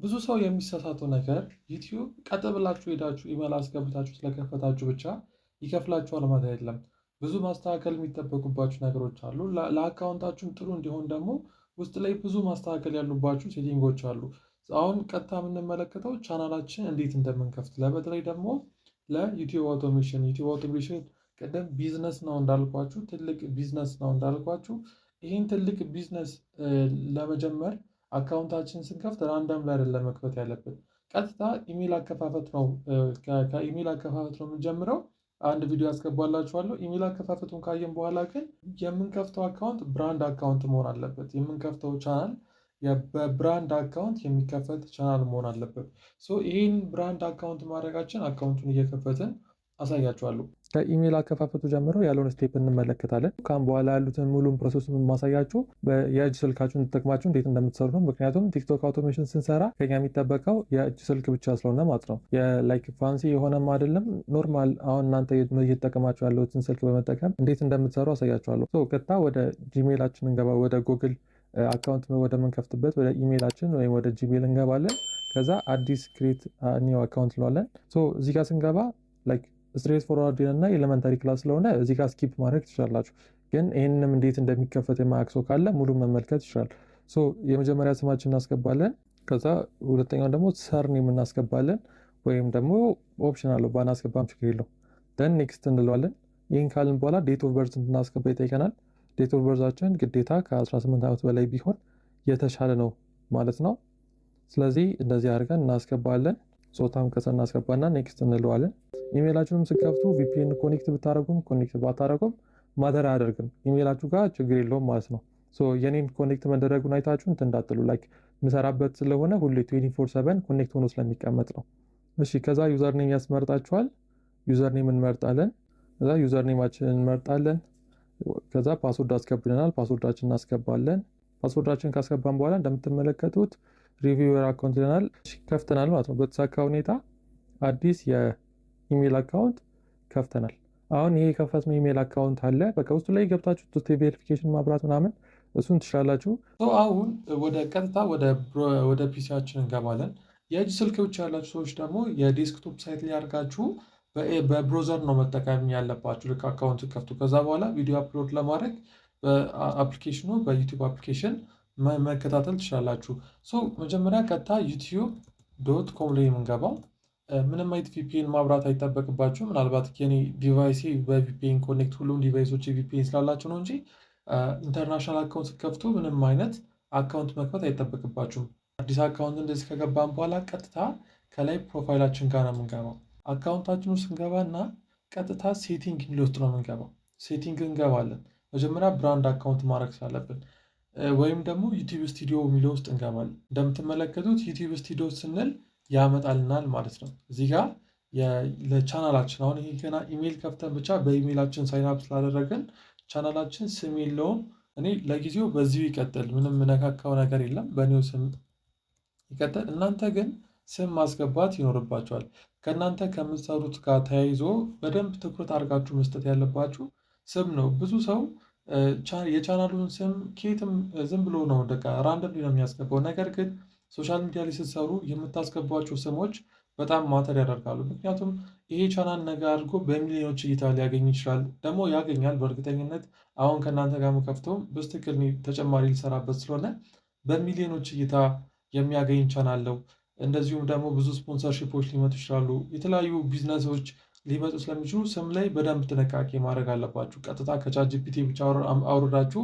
ብዙ ሰው የሚሳሳተው ነገር ዩቲዩብ ቀጥ ብላችሁ ሄዳችሁ ኢሜል አስገብታችሁ ስለከፈታችሁ ብቻ ይከፍላችኋል ማለት አይደለም። ብዙ ማስተካከል የሚጠበቁባችሁ ነገሮች አሉ። ለአካውንታችሁም ጥሩ እንዲሆን ደግሞ ውስጥ ላይ ብዙ ማስተካከል ያሉባችሁ ሴቲንጎች አሉ። አሁን ቀጥታ የምንመለከተው ቻናላችን እንዴት እንደምንከፍት በተለይ ደግሞ ለዩቲዩብ አውቶሜሽን ዩቲዩብ አውቶሜሽን ቅድም ቢዝነስ ነው እንዳልኳችሁ፣ ትልቅ ቢዝነስ ነው እንዳልኳችሁ። ይህን ትልቅ ቢዝነስ ለመጀመር አካውንታችን ስንከፍት ራንደም ላይ አይደለም መክፈት ያለብን። ቀጥታ ኢሜል አከፋፈት ነው። ከኢሜል አከፋፈት ነው የምንጀምረው። አንድ ቪዲዮ ያስገባላችኋለሁ። ኢሜል አከፋፈቱን ካየን በኋላ ግን የምንከፍተው አካውንት ብራንድ አካውንት መሆን አለበት። የምንከፍተው ቻናል በብራንድ አካውንት የሚከፈት ቻናል መሆን አለበት። ይህን ብራንድ አካውንት ማድረጋችን አካውንቱን እየከፈትን አሳያችኋለሁ። ከኢሜል አከፋፈቱ ጀምሮ ያለውን ስቴፕ እንመለከታለን። ካም በኋላ ያሉትን ሙሉን ፕሮሰሱን የማሳያችሁ የእጅ ስልካችሁን ተጠቅማችሁ እንዴት እንደምትሰሩ ነው። ምክንያቱም ቲክቶክ አውቶሜሽን ስንሰራ ከኛ የሚጠበቀው የእጅ ስልክ ብቻ ስለሆነ ማለት ነው። የላይክ ፋንሲ የሆነም አይደለም፣ ኖርማል አሁን እናንተ እየተጠቀማችሁ ያለሁትን ስልክ በመጠቀም እንዴት እንደምትሰሩ አሳያችኋለሁ። ቀጥታ ወደ ጂሜላችን እንገባ። ወደ ጉግል አካውንት ወደምንከፍትበት ወደ ኢሜላችን ወይም ወደ ጂሜል እንገባለን። ከዛ አዲስ ክሬት ኒው አካውንት እንለዋለን። እዚህ ጋር ስንገባ ላይክ ስትሬት ፎርዋርድ እና ኤሌመንታሪ ክላስ ስለሆነ እዚህ ጋር ስኪፕ ማድረግ ትችላላችሁ። ግን ይህንንም እንዴት እንደሚከፈት የማያውቅ ሰው ካለ ሙሉ መመልከት ይችላል። የመጀመሪያ ስማችን እናስገባለን። ከዛ ሁለተኛውን ደግሞ ሰርኔም እናስገባለን። ወይም ደግሞ ኦፕሽን አለው ባናስገባም ችግር የለው። ደን ኔክስት እንለዋለን። ይህን ካልን በኋላ ዴት ኦፍ በርዝ እንድናስገባ ይጠይቀናል። ዴት ኦፍ በርዛችን ግዴታ ከ18 ዓመት በላይ ቢሆን የተሻለ ነው ማለት ነው። ስለዚህ እንደዚህ አድርገን እናስገባለን። ጾታም ከስር እናስገባና ኔክስት እንለዋለን። ኢሜይላችሁንም ስከፍቱ ቪፒኤን ኮኔክት ብታደረጉም ኮኔክት ባታደረጉም ማተር አያደርግም። ኢሜይላችሁ ጋር ችግር የለውም ማለት ነው። የኔን ኮኔክት መደረጉን አይታችሁ እንትን እንዳትሉ፣ ላይክ የምሰራበት ስለሆነ ሁሌ 24/7 ኮኔክት ሆኖ ስለሚቀመጥ ነው። እሺ፣ ከዛ ዩዘርኔም ያስመርጣችኋል። ዩዘርኔም እንመርጣለን። ከዛ ዩዘርኔማችንን እንመርጣለን። ከዛ ፓስወርድ አስገብልናል። ፓስወርዳችን እናስገባለን። ፓስወርዳችን ካስገባን በኋላ እንደምትመለከቱት ሪቪወር አካውንት ይለናል። ከፍተናል ማለት ነው። በተሳካ ሁኔታ አዲስ የኢሜል አካውንት ከፍተናል። አሁን ይሄ የከፈትነው ኢሜል አካውንት አለ። በቃ ውስጡ ላይ ገብታችሁ ቱ ቬሪፊኬሽን ማብራት ምናምን እሱን ትችላላችሁ። አሁን ቀጥታ ወደ ፒሲያችን እንገባለን። የእጅ ስልክ ብቻ ያላችሁ ሰዎች ደግሞ የዴስክቶፕ ሳይት ላይ አድርጋችሁ በብሮዘር ነው መጠቀም ያለባችሁ። ልክ አካውንት ከፍቱ። ከዛ በኋላ ቪዲዮ አፕሎድ ለማድረግ በአፕሊኬሽኑ በዩቲዩብ አፕሊኬሽን መከታተል ትችላላችሁ። መጀመሪያ ቀጥታ ዩቲዩብ.com ላይ የምንገባው ምንም አይነት ቪፒኤን ማብራት አይጠበቅባችሁ። ምናልባት የኔ ዲቫይሴ በቪፒኤን ኮኔክት ሁሉም ዲቫይሶች ቪፒኤን ስላላቸው ነው እንጂ ኢንተርናሽናል አካውንት ስትከፍቱ ምንም አይነት አካውንት መክፈት አይጠበቅባችሁም። አዲስ አካውንት እንደዚህ ከገባን በኋላ ቀጥታ ከላይ ፕሮፋይላችን ጋር ነው የምንገባው። አካውንታችን ውስጥ እንገባ እና ቀጥታ ሴቲንግ የሚል ውስጥ ነው የምንገባው። ሴቲንግ እንገባለን። መጀመሪያ ብራንድ አካውንት ማድረግ ስላለብን ወይም ደግሞ ዩቲዩብ ስቱዲዮ የሚለው ውስጥ እንገባለን። እንደምትመለከቱት ዩቲዩብ ስቱዲዮ ስንል ያመጣልናል ማለት ነው። እዚህ ጋር ለቻናላችን አሁን ይሄ ገና ኢሜይል ከፍተን ብቻ በኢሜይላችን ሳይንአፕ ስላደረገን ቻናላችን ስም የለውም። እኔ ለጊዜው በዚሁ ይቀጥል፣ ምንም ነካካው ነገር የለም፣ በኒው ስም ይቀጥል። እናንተ ግን ስም ማስገባት ይኖርባቸዋል። ከእናንተ ከምትሰሩት ጋር ተያይዞ በደንብ ትኩረት አድርጋችሁ መስጠት ያለባችሁ ስም ነው። ብዙ ሰው የቻናሉን ስም ኬትም ዝም ብሎ ነው ራንደም ነው የሚያስገባው። ነገር ግን ሶሻል ሚዲያ ላይ ስትሰሩ የምታስገቧቸው ስሞች በጣም ማተር ያደርጋሉ። ምክንያቱም ይሄ ቻናል ነገ አድርጎ በሚሊዮኖች እይታ ሊያገኝ ይችላል። ደግሞ ያገኛል በእርግጠኝነት። አሁን ከእናንተ ጋር መከፍተውም በስትክክል ተጨማሪ ሊሰራበት ስለሆነ በሚሊዮኖች እይታ የሚያገኝ ቻናል ነው። እንደዚሁም ደግሞ ብዙ ስፖንሰርሺፖች ሊመጡ ይችላሉ። የተለያዩ ቢዝነሶች ሊመጡ ስለሚችሉ ስም ላይ በደንብ ጥንቃቄ ማድረግ አለባችሁ። ቀጥታ ከቻት ጂፒቲ ብቻ አውርዳችሁ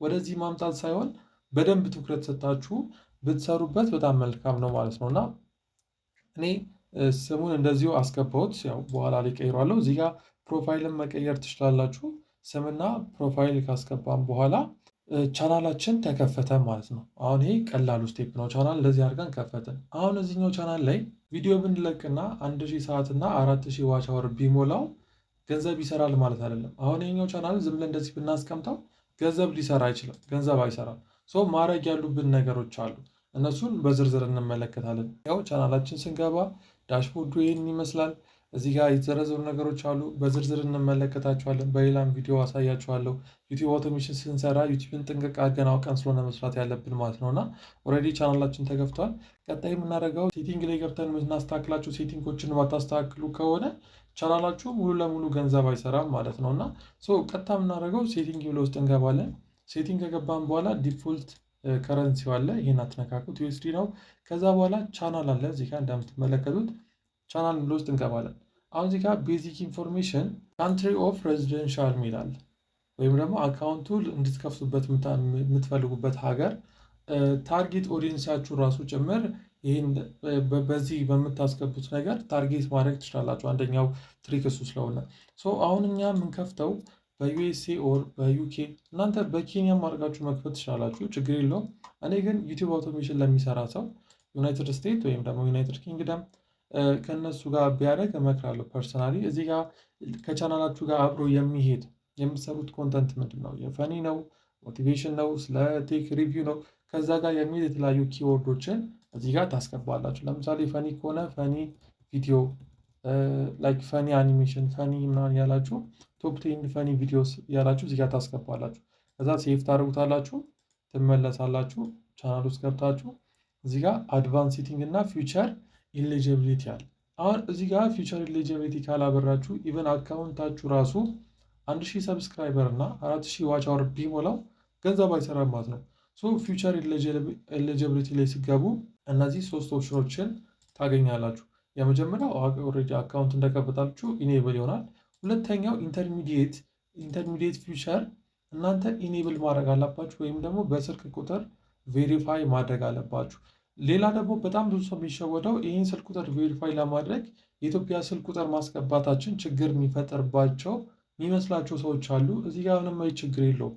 ወደዚህ ማምጣት ሳይሆን በደንብ ትኩረት ሰጣችሁ ብትሰሩበት በጣም መልካም ነው ማለት ነው። እና እኔ ስሙን እንደዚሁ አስገባሁት። ያው በኋላ ላይ ቀይሯለሁ። እዚህ ጋር ፕሮፋይልን መቀየር ትችላላችሁ። ስምና ፕሮፋይል ካስገባም በኋላ ቻናላችን ተከፈተ ማለት ነው። አሁን ይሄ ቀላሉ ስቴፕ ነው። ቻናል እንደዚህ አድርገን ከፈትን። አሁን እዚህኛው ቻናል ላይ ቪዲዮ ብንለቅና 1000 ሰዓት እና 4000 ዋች አወር ቢሞላው ገንዘብ ይሰራል ማለት አይደለም። አሁን ይሄኛው ቻናል ዝም ብለን እንደዚህ ብናስቀምጠው ገንዘብ ሊሰራ አይችልም። ገንዘብ አይሰራም። ማድረግ ያሉብን ነገሮች አሉ። እነሱን በዝርዝር እንመለከታለን። ያው ቻናላችን ስንገባ ዳሽቦርዱ ይህን ይመስላል። እዚህ ጋር የተዘረዘሩ ነገሮች አሉ። በዝርዝር እንመለከታቸዋለን። በሌላም ቪዲዮ አሳያችኋለሁ። ዩቲዩብ አውቶሜሽን ስንሰራ ዩቲዩብን ጥንቅቅ አድርገን አውቀን ስለሆነ መስራት ያለብን ማለት ነው። እና ኦልሬዲ ቻናላችን ተከፍቷል። ቀጣይ የምናደርገው ሴቲንግ ላይ ገብተን የምናስተካክላቸው ሴቲንጎችን ማታስተካክሉ ከሆነ ቻናላችሁ ሙሉ ለሙሉ ገንዘብ አይሰራም ማለት ነው። እና ቀጥታ የምናደርገው ሴቲንግ ብሎ ውስጥ እንገባለን። ሴቲንግ ከገባን በኋላ ዲፎልት ከረንሲ አለ። ይህን አትነካኩት፣ ዩኤስዲ ነው። ከዛ በኋላ ቻናል አለ። እዚህ ጋር እንደምትመለከቱት ቻናል ብሎ ውስጥ እንገባለን። አሁን እዚህ ጋር ቤዚክ ኢንፎርሜሽን ካንትሪ ኦፍ ሬዚደንሻል ሚላል ወይም ደግሞ አካውንቱ እንድትከፍቱበት የምትፈልጉበት ሀገር ታርጌት ኦዲየንሳችሁ ራሱ ጭምር ይህን በዚህ በምታስገቡት ነገር ታርጌት ማድረግ ትችላላችሁ። አንደኛው ትሪክ እሱ ስለሆነ አሁን እኛ የምንከፍተው በዩኤስኤ ኦር በዩኬ እናንተ በኬንያ ማድረጋችሁ መክፈት ትችላላችሁ፣ ችግር የለውም። እኔ ግን ዩቲዩብ አውቶሜሽን ለሚሰራ ሰው ዩናይትድ ስቴትስ ወይም ደግሞ ዩናይትድ ኪንግደም ከእነሱ ጋር ቢያደርግ እመክራለሁ። ፐርሰናሊ እዚህ ጋር ከቻናላችሁ ጋር አብሮ የሚሄድ የምትሰሩት ኮንተንት ምንድን ነው? የፈኒ ነው? ሞቲቬሽን ነው? ስለ ቴክ ሪቪው ነው? ከዛ ጋር የሚሄድ የተለያዩ ኪወርዶችን እዚህ ጋር ታስገባላችሁ። ለምሳሌ ፈኒ ከሆነ ፈኒ ቪዲዮ፣ ላይክ ፈኒ አኒሜሽን፣ ፈኒ ምናምን ያላችሁ ቶፕ ቴን ፈኒ ቪዲዮስ ያላችሁ እዚህ ጋር ታስገባላችሁ። ከዛ ሴፍ ታደርጉታላችሁ፣ ትመለሳላችሁ። ቻናል ውስጥ ገብታችሁ እዚህ ጋር አድቫንስ ሴቲንግ እና ፊውቸር ኢሊጂቢሊቲ አለ። አሁን እዚህ ጋር ፊውቸር ኢሊጂቢሊቲ ካላበራችሁ ኢቨን አካውንታችሁ ራሱ 1000 ሰብስክራይበር እና 4000 ዋች አወር ቢሞላው ገንዘብ አይሰራም ማለት ነው። ፊውቸር ኤሊጂቢሊቲ ላይ ሲገቡ እነዚህ ሶስት ኦፕሽኖችን ታገኛላችሁ። የመጀመሪያው ኦልሬዲ አካውንት እንደከፈታችሁ ኢኔብል ይሆናል። ሁለተኛው ኢንተርሚዲየት ፊውቸር እናንተ ኢኔብል ማድረግ አለባችሁ፣ ወይም ደግሞ በስልክ ቁጥር ቬሪፋይ ማድረግ አለባችሁ። ሌላ ደግሞ በጣም ብዙ ሰው የሚሸወደው ይህን ስልክ ቁጥር ቬሪፋይ ለማድረግ የኢትዮጵያ ስልክ ቁጥር ማስገባታችን ችግር የሚፈጠርባቸው የሚመስላቸው ሰዎች አሉ። እዚህ ጋር ምንም ችግር የለውም።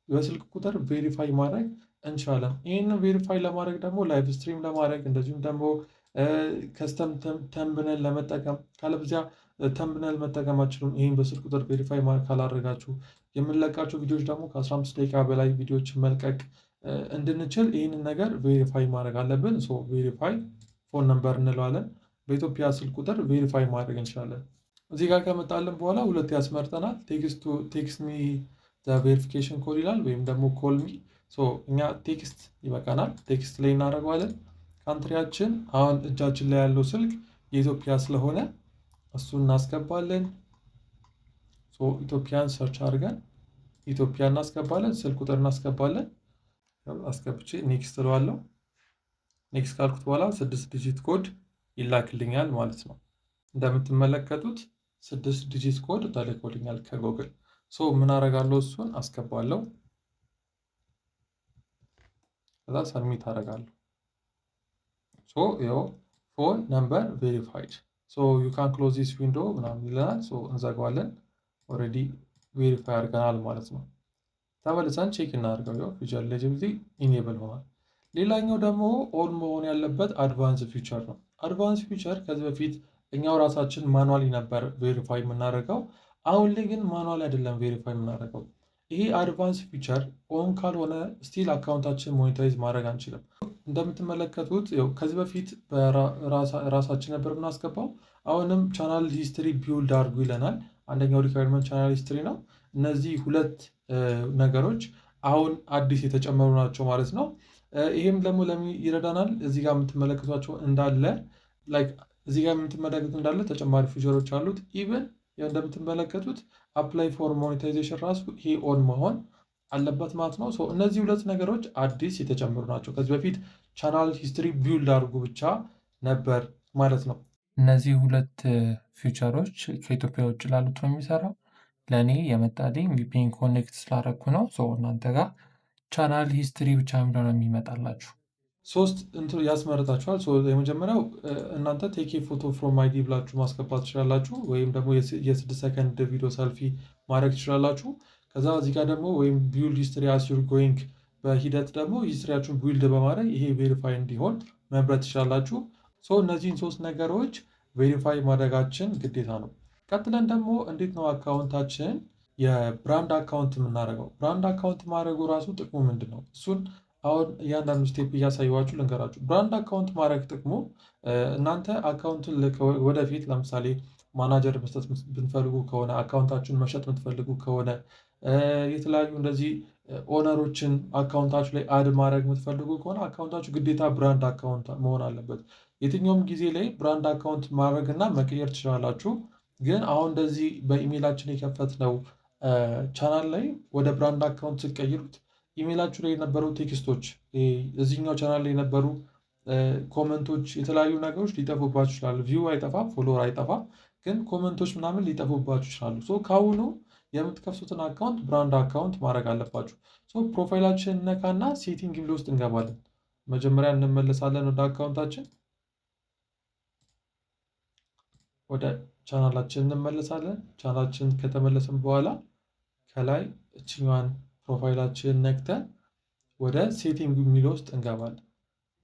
በስልክ ቁጥር ቬሪፋይ ማድረግ እንችላለን። ይህንን ቬሪፋይ ለማድረግ ደግሞ ላይቭ ስትሪም ለማድረግ እንደዚሁም ደግሞ ከስተም ተምብነል ለመጠቀም ካለበዚያ ተምብነል መጠቀም አችሉም። ይህን በስልክ ቁጥር ቬሪፋይ ካላደረጋችሁ የምንለቃቸው ቪዲዮዎች ደግሞ ከ15 ደቂቃ በላይ ቪዲዮዎች መልቀቅ እንድንችል ይህንን ነገር ቬሪፋይ ማድረግ አለብን። ቬሪፋይ ፎን ነምበር እንለዋለን። በኢትዮጵያ ስልክ ቁጥር ቬሪፋይ ማድረግ እንችላለን። እዚህ ጋር ከመጣልን በኋላ ሁለት ያስመርጠናል። ቴክስት ሚ ቬሪፊኬሽን ኮድ ይላል፣ ወይም ደግሞ ኮልሚ። እኛ ቴክስት ይበቃናል። ቴክስት ላይ እናደርገዋለን። ካንትሪያችን አሁን እጃችን ላይ ያለው ስልክ የኢትዮጵያ ስለሆነ እሱን እናስገባለን። ኢትዮጵያን ሰርች አድርገን ኢትዮጵያ እናስገባለን። ስልክ ቁጥር እናስገባለን። አስገብቼ ኔክስት እለዋለሁ። ኔክስት ካልኩት በኋላ 6 ዲጂት ኮድ ይላክልኛል ማለት ነው። እንደምትመለከቱት 6 ዲጂት ኮድ ተልኮልኛል ከጎግል። ምን አደርጋለሁ? እሱን አስገባለሁ። ከዛ ሰብሚት አደርጋለሁ። ይኸው ፎን ነምበር ቬሪፋይድ ዩ ካን ክሎዝ ዚስ ዊንዶ ምናምን ይለናል። እንዘጋዋለን። ኦልሬዲ ቬሪፋይ አድርገናል ማለት ነው። ተመልሰን ቼክ እናደርገው። ፊውቸር ኤሊጂቢሊቲ ኢኔብል ሆኗል። ሌላኛው ደግሞ ኦን መሆን ያለበት አድቫንስ ፊውቸር ነው። አድቫንስ ፊውቸር ከዚህ በፊት እኛው ራሳችን ማኑዋሊ ነበር ቬሪፋይ የምናደርገው። አሁን ላይ ግን ማኑዋሊ አይደለም ቬሪፋይ የምናደርገው። ይሄ አድቫንስ ፊውቸር ኦን ካልሆነ ስቲል አካውንታችን ሞኔታይዝ ማድረግ አንችልም። እንደምትመለከቱት ከዚህ በፊት ራሳችን ነበር የምናስገባው። አሁንም ቻናል ሂስትሪ ቢውልድ አድርጉ ይለናል። አንደኛው ሪኳየርመንት ቻናል ሂስትሪ ነው። እነዚህ ሁለት ነገሮች አሁን አዲስ የተጨመሩ ናቸው ማለት ነው። ይህም ደግሞ ለምን ይረዳናል? እዚህ ጋር የምትመለከቷቸው እንዳለ እዚህ ጋር የምትመለከቱት እንዳለ ተጨማሪ ፊቸሮች አሉት። ኢቨን እንደምትመለከቱት አፕላይ ፎር ሞኔታይዜሽን ራሱ ይሄ ኦን መሆን አለበት ማለት ነው። እነዚህ ሁለት ነገሮች አዲስ የተጨመሩ ናቸው። ከዚህ በፊት ቻናል ሂስትሪ ቢውልድ አድርጉ ብቻ ነበር ማለት ነው። እነዚህ ሁለት ፊቸሮች ከኢትዮጵያ ውጭ ላሉት ነው የሚሰራው። ለእኔ የመጣልኝ ቪፒኤን ኮኔክት ስላደረኩ ነው። እናንተ ጋር ቻናል ሂስትሪ ብቻ የሚለው ነው የሚመጣላችሁ። ሶስት ያስመረጣችኋል። የመጀመሪያው እናንተ ቴክ ፎቶ ፍሮም አይዲ ብላችሁ ማስገባት ትችላላችሁ፣ ወይም ደግሞ የ6 ሰከንድ ቪዲዮ ሰልፊ ማድረግ ትችላላችሁ። ከዛ እዚህ ጋር ደግሞ ወይም ቢውልድ ሂስትሪ አስ ዩር ጎይንግ፣ በሂደት ደግሞ ሂስትሪያችሁን ቢውልድ በማድረግ ይሄ ቬሪፋይ እንዲሆን መምረጥ ትችላላችሁ። እነዚህን ሶስት ነገሮች ቬሪፋይ ማድረጋችን ግዴታ ነው። ቀጥለን ደግሞ እንዴት ነው አካውንታችን የብራንድ አካውንት የምናደርገው? ብራንድ አካውንት ማድረጉ ራሱ ጥቅሙ ምንድን ነው? እሱን አሁን እያንዳንዱ ስቴፕ እያሳየኋችሁ ልንገራችሁ። ብራንድ አካውንት ማድረግ ጥቅሙ እናንተ አካውንቱን ወደፊት ለምሳሌ ማናጀር መስጠት ብትፈልጉ ከሆነ አካውንታችሁን መሸጥ የምትፈልጉ ከሆነ የተለያዩ እንደዚህ ኦነሮችን አካውንታችሁ ላይ አድ ማድረግ የምትፈልጉ ከሆነ አካውንታችሁ ግዴታ ብራንድ አካውንት መሆን አለበት። የትኛውም ጊዜ ላይ ብራንድ አካውንት ማድረግ እና መቀየር ትችላላችሁ። ግን አሁን እንደዚህ በኢሜይላችን የከፈትነው ቻናል ላይ ወደ ብራንድ አካውንት ስትቀይሩት ኢሜይላችሁ ላይ የነበሩ ቴክስቶች፣ እዚህኛው ቻናል ላይ የነበሩ ኮመንቶች፣ የተለያዩ ነገሮች ሊጠፉባችሁ ይችላሉ። ቪው አይጠፋም፣ ፎሎወር አይጠፋም፣ ግን ኮመንቶች ምናምን ሊጠፉባችሁ ይችላሉ። ከአሁኑ የምትከፍቱትን አካውንት ብራንድ አካውንት ማድረግ አለባችሁ። ፕሮፋይላችን እነካና ሴቲንግ የሚል ውስጥ እንገባለን። መጀመሪያ እንመለሳለን ወደ አካውንታችን፣ ወደ ቻናላችን እንመለሳለን። ቻናላችን ከተመለስን በኋላ ከላይ እችኛዋን ፕሮፋይላችን ነክተን ወደ ሴቲንግ የሚል ውስጥ እንገባለን።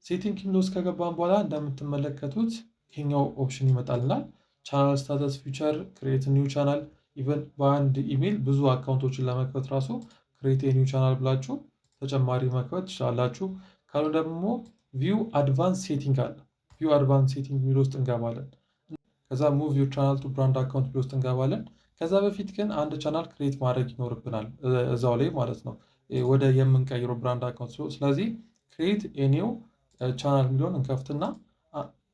ሴቲንግ የሚል ውስጥ ከገባን በኋላ እንደምትመለከቱት ይሄኛው ኦፕሽን ይመጣልናል። ቻናል ስታተስ ፊቸር፣ ክሬት ኒው ቻናል። ኢቨን በአንድ ኢሜይል ብዙ አካውንቶችን ለመክፈት ራሱ ክሬት ኒው ቻናል ብላችሁ ተጨማሪ መክፈት ትችላላችሁ። ካሉ ደግሞ ቪው አድቫንስ ሴቲንግ አለ። ቪው አድቫንስ ሴቲንግ የሚል ውስጥ እንገባለን። ከዛ ሙቭ ዩር ቻናል ቱ ብራንድ አካውንት የሚል ውስጥ እንገባለን። ከዛ በፊት ግን አንድ ቻናል ክሬት ማድረግ ይኖርብናል እዛው ላይ ማለት ነው፣ ወደ የምንቀይረው ብራንድ አካውንት። ስለዚህ ክሬት ኒው ቻናል የሚለውን እንከፍትና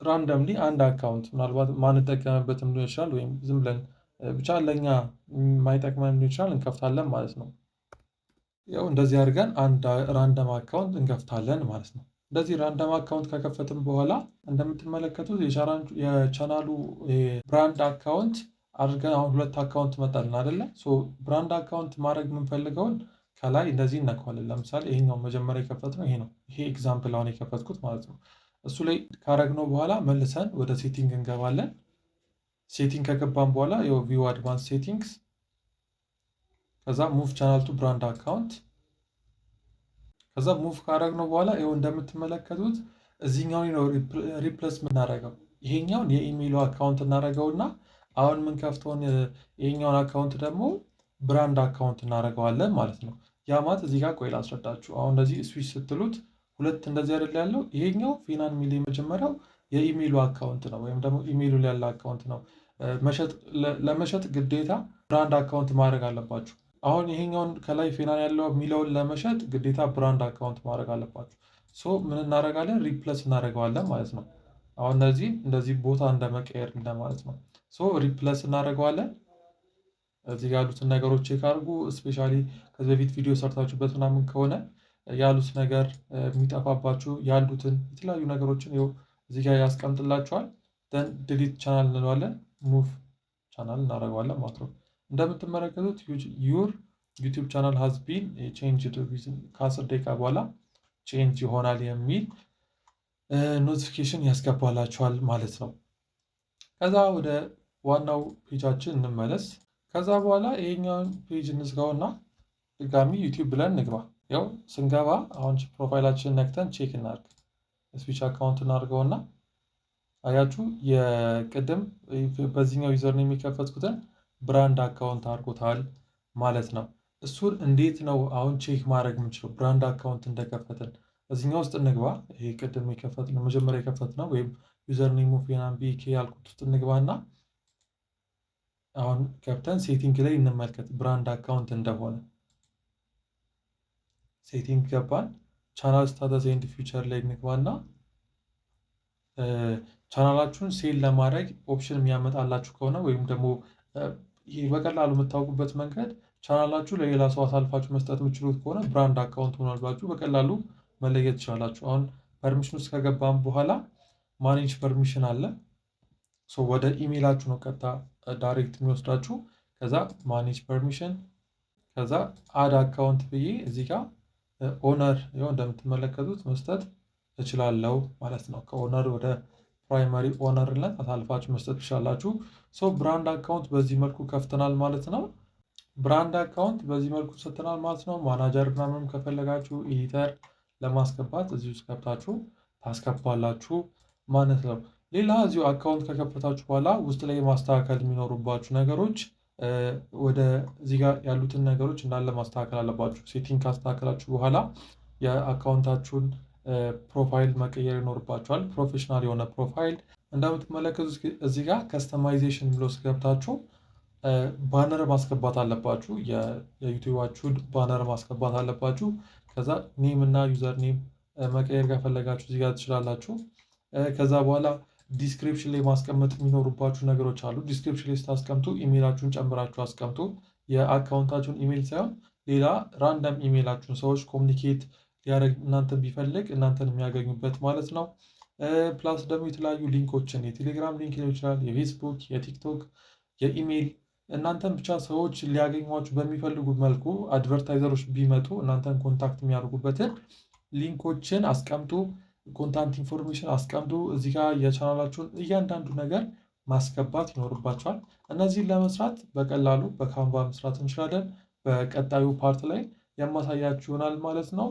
ራንደምሊ አንድ አካውንት ምናልባት ማንጠቀምበትም ሊሆን ይችላል፣ ወይም ዝም ብለን ብቻ ለእኛ የማይጠቅመን ሊሆን ይችላል እንከፍታለን ማለት ነው። ያው እንደዚህ አድርገን አንድ ራንደም አካውንት እንከፍታለን ማለት ነው። እንደዚህ ራንደም አካውንት ከከፈትም በኋላ እንደምትመለከቱት የቻናሉ ብራንድ አካውንት አድርገን አሁን 2 አካውንት መጣልን አይደለ? ብራንድ አካውንት ማድረግ የምንፈልገውን ከላይ እንደዚህ እነካዋለን። ለምሳሌ ይሄኛው መጀመሪያ የከፈትነው ይሄ ነው። ይሄ ኤግዛምፕል አሁን የከፈትኩት ማለት ነው። እሱ ላይ ካረግነው በኋላ መልሰን ወደ ሴቲንግ እንገባለን። ሴቲንግ ከገባን በኋላ ቪው አድቫንስ ሴቲንግስ፣ ከዛ ሙቭ ቻናል ቱ ብራንድ አካውንት። ከዛ ሙቭ ካረግነው በኋላ እንደምትመለከቱት እዚህኛውን ነው ሪፕሌስ የምናደርገው። ይሄኛውን የኢሜይሉ አካውንት እናደርገውና አሁን የምንከፍተውን ይሄኛውን አካውንት ደግሞ ብራንድ አካውንት እናደርገዋለን ማለት ነው። ያ ማለት እዚህ ጋር ቆይ ላስረዳችሁ። አሁን እንደዚህ ስዊች ስትሉት 2 እንደዚህ አይደል ያለው። ይሄኛው ፊናን ሚል የመጀመሪያው የኢሜይሉ አካውንት ነው፣ ወይም ደግሞ ኢሜይሉ ላይ ያለ አካውንት ነው። ለመሸጥ ግዴታ ብራንድ አካውንት ማድረግ አለባችሁ። አሁን ይሄኛውን ከላይ ፊናን ያለው የሚለውን ለመሸጥ ግዴታ ብራንድ አካውንት ማድረግ አለባችሁ። ምን እናደርጋለን? ሪፕለስ እናደርገዋለን ማለት ነው። አሁን እንደዚህ ቦታ እንደመቀየር እንደማለት ነው። ሪፕለስ እናደርገዋለን። እዚህ ጋር ያሉትን ነገሮች ቼክ አድርጉ። እስፔሻሊ ከዚህ በፊት ቪዲዮ ሰርታችሁበት ምናምን ከሆነ ያሉት ነገር የሚጠፋባችሁ ያሉትን የተለያዩ ነገሮችን እዚህ ጋር ያስቀምጥላችኋል። ደን ዲሊት ቻናል እንለዋለን፣ ሙቭ ቻናል እናደርገዋለን ማለት ነው። እንደምትመለከቱት ዩር ዩቲዩብ ቻናል ሃዝ ቢን ቼንጅድ ከ10 ደቂቃ በኋላ ቼንጅ ይሆናል የሚል ኖቲፊኬሽን ያስገባላችኋል ማለት ነው። ከዛ ወደ ዋናው ፔጃችን እንመለስ። ከዛ በኋላ ይሄኛውን ፔጅ እንዝጋውና ድጋሚ ዩቲዩብ ብለን እንግባ። ያው ስንገባ አሁን ፕሮፋይላችንን ነክተን ቼክ እናድርግ። ስዊች አካውንት እናድርገውና አያችሁ የቅድም በዚህኛው ዩዘር የሚከፈትኩትን ብራንድ አካውንት አድርጎታል ማለት ነው። እሱን እንዴት ነው አሁን ቼክ ማድረግ የምንችለው? ብራንድ አካውንት እንደከፈትን እዚህኛው ውስጥ እንግባ። ይሄ ቅድም የከፈትነው መጀመሪያ የከፈትነው ወይም ዩዘር ኔም ፊናን ቢኬ ያልኩት ውስጥ እንግባና አሁን ገብተን ሴቲንግ ላይ እንመልከት ብራንድ አካውንት እንደሆነ። ሴቲንግ ገባን። ቻናል ስታተስ ኤንድ ፊውቸር ላይ እንግባና ቻናላችሁን ሴል ለማድረግ ኦፕሽን የሚያመጣላችሁ ከሆነ ወይም ደግሞ ይህ በቀላሉ የምታውቁበት መንገድ ቻናላችሁ ለሌላ ሰው አሳልፋችሁ መስጠት የምችሉት ከሆነ ብራንድ አካውንት ሆኗልባችሁ በቀላሉ መለየት ትችላላችሁ። አሁን ፐርሚሽን ውስጥ ከገባን በኋላ ማኔጅ ፐርሚሽን አለ። ወደ ኢሜይላችሁ ነው ቀጥታ ዳይሬክት የሚወስዳችሁ። ከዛ ማኔጅ ፐርሚሽን፣ ከዛ አድ አካውንት ብዬ እዚህ ጋር ኦነር እንደምትመለከቱት መስጠት እችላለሁ ማለት ነው። ከኦነር ወደ ፕራይመሪ ኦነርነት አሳልፋችሁ መስጠት ትችላላችሁ። ብራንድ አካውንት በዚህ መልኩ ከፍተናል ማለት ነው። ብራንድ አካውንት በዚህ መልኩ ሰጥተናል ማለት ነው። ማናጀር ምናምንም ከፈለጋችሁ ኤዲተር ለማስገባት እዚህ ውስጥ ገብታችሁ ታስገባላችሁ ማለት ነው። ሌላ እዚሁ አካውንት ከከፈታችሁ በኋላ ውስጥ ላይ ማስተካከል የሚኖሩባችሁ ነገሮች ወደ እዚህ ጋር ያሉትን ነገሮች እንዳለ ማስተካከል አለባችሁ። ሴቲንግ ካስተካከላችሁ በኋላ የአካውንታችሁን ፕሮፋይል መቀየር ይኖርባችኋል። ፕሮፌሽናል የሆነ ፕሮፋይል እንደምትመለከቱት እዚህ ጋር ከስተማይዜሽን ብሎ ገብታችሁ ባነር ማስገባት አለባችሁ። የዩቲዩባችሁ ባነር ማስገባት አለባችሁ። ከዛ ኔም እና ዩዘር ኔም መቀየር ከፈለጋችሁ እዚህ ጋር ትችላላችሁ። ከዛ በኋላ ዲስክሪፕሽን ላይ ማስቀመጥ የሚኖሩባችሁ ነገሮች አሉ። ዲስክሪፕሽን ላይ ስታስቀምጡ ኢሜይላችሁን ጨምራችሁ አስቀምጡ። የአካውንታችሁን ኢሜይል ሳይሆን ሌላ ራንደም ኢሜይላችሁን ሰዎች ኮሚኒኬት ሊያደርግ እናንተን ቢፈልግ እናንተን የሚያገኙበት ማለት ነው። ፕላስ ደግሞ የተለያዩ ሊንኮችን የቴሌግራም ሊንክ ሊሆን ይችላል፣ የፌስቡክ፣ የቲክቶክ፣ የኢሜይል እናንተን ብቻ ሰዎች ሊያገኟችሁ በሚፈልጉ መልኩ አድቨርታይዘሮች ቢመጡ እናንተን ኮንታክት የሚያደርጉበትን ሊንኮችን አስቀምጡ። ኮንታክት ኢንፎርሜሽን አስቀምጡ። እዚህ ጋር የቻናላችሁን እያንዳንዱ ነገር ማስገባት ይኖርባቸዋል። እነዚህን ለመስራት በቀላሉ በካንቫ መስራት እንችላለን። በቀጣዩ ፓርት ላይ የማሳያችሁ ይሆናል ማለት ነው።